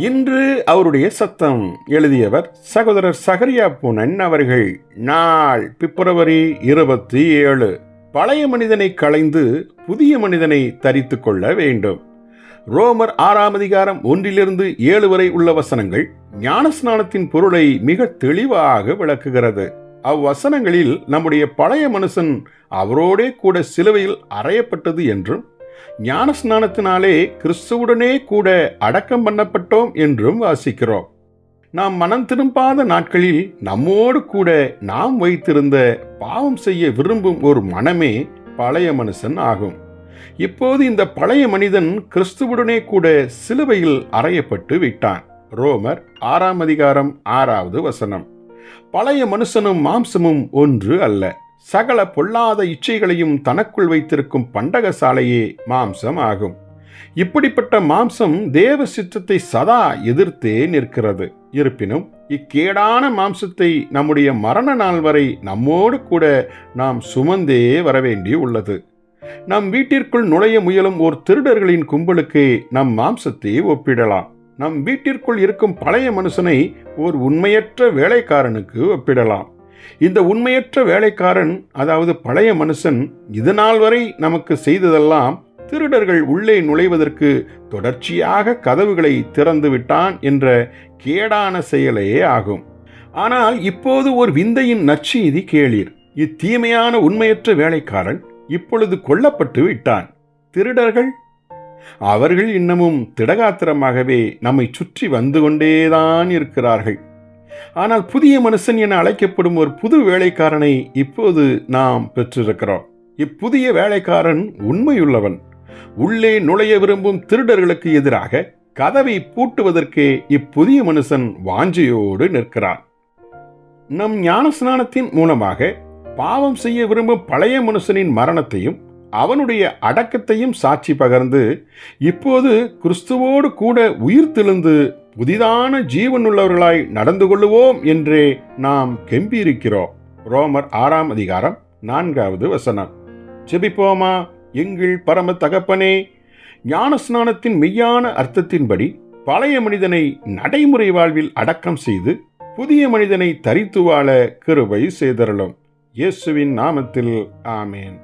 இன்று அவருடைய சத்தம். எழுதியவர் சகோதரர் சகரியா பூனன் அவர்கள். நாள் பிப்ரவரி 27. பழைய மனிதனை களைந்து புதிய மனிதனை தரித்து கொள்ள வேண்டும். ரோமர் 6:1-7 வரை உள்ள வசனங்கள் ஞானஸ்நானத்தின் பொருளை மிக தெளிவாக விளக்குகிறது. அவ்வசனங்களில் நம்முடைய பழைய மனுஷன் அவரோடே கூட சிலுவையில் அறையப்பட்டது என்றும், ஞானஸ்நானத்தினாலே கிறிஸ்துவுடனே கூட அடக்கம் பண்ணப்பட்டோம் என்றும் வாசிக்கிறோம். நாம் மனம் திரும்பாத நாட்களில் நம்மோடு கூட நாம் வைத்திருந்த பாவம் செய்ய விரும்பும் ஒரு மனமே பழைய மனுஷன் ஆகும். இப்போது இந்த பழைய மனிதன் கிறிஸ்துவுடனே கூட சிலுவையில் அறையப்பட்டு விட்டான். ரோமர் 6:6. பழைய மனுஷனும் மாம்சமும் ஒன்று அல்ல. சகல பொல்லாத இச்சைகளையும் தனக்குள் வைத்திருக்கும் பண்டகசாலையே மாம்சம் ஆகும். இப்படிப்பட்ட மாம்சம் தேவ சித்தத்தை சதா எதிர்த்தே நிற்கிறது. இருப்பினும் இக்கேடான மாம்சத்தை நம்முடைய மரண நாள் வரை நம்மோடு கூட நாம் சுமந்தே வரவேண்டி உள்ளது. நம் வீட்டிற்குள் நுழைய முயலும் ஓர் திருடர்களின் கும்பலுக்கு நம் மாம்சத்தை ஒப்பிடலாம். நம் வீட்டிற்குள் இருக்கும் பழைய மனுஷனை ஓர் உண்மையற்ற வேலைக்காரனுக்கு ஒப்பிடலாம். இந்த உண்மையற்ற வேலைக்காரன், அதாவது பழைய மனுஷன், இதுநாள் வரை நமக்கு செய்ததெல்லாம் திருடர்கள் உள்ளே நுழைவதற்கு தொடர்ச்சியாக கதவுகளை திறந்து விட்டான் என்ற கேடான செயலே ஆகும். ஆனால் இப்போது ஒரு விந்தையின் நற்செய்தி கேளீர். இத்தீமையான உண்மையற்ற வேலைக்காரன் இப்பொழுது கொல்லப்பட்டு விட்டான். திருடர்கள் அவர்கள் இன்னமும் திடகாத்திரமாகவே நம்மை சுற்றி வந்து கொண்டேதான் இருக்கிறார்கள். ஆனால் புதிய மனுஷன் என அழைக்கப்படும் ஒரு புது வேலைக்காரனை இப்போது நாம் பெற்றிருக்கிறோம். இப்புதிய வேலைக்காரன் உண்மையுள்ளவன். உள்ளே நுழைய விரும்பும் திருடர்களுக்கு எதிராக கதவை பூட்டுவதற்கே இப்புதிய மனுஷன் வாஞ்சையோடு நிற்கிறான். நம் ஞானஸ்நானத்தின் மூலமாக பாவம் செய்ய விரும்பும் பழைய மனுஷனின் மரணத்தையும் அவனுடைய அடக்கத்தையும் சாட்சி பகர்ந்து இப்போது கிறிஸ்துவோடு கூட உயிர்த்தெழுந்து புதிதான ஜீவனுள்ளவர்களாய் நடந்து கொள்ளுவோம் என்றே நாம் கெம்பீரிக்கிறோம். ரோமர் 6:4. ஜெபிப்போமா. எங்கள் பரம தகப்பனே, ஞானஸ்நானத்தின் மெய்யான அர்த்தத்தின்படி பழைய மனிதனை நடைமுறை வாழ்வில் அடக்கம் செய்து புதிய மனிதனை தரித்து வாழ கிருபை செய்தருளும். இயேசுவின் நாமத்தில் ஆமேன்.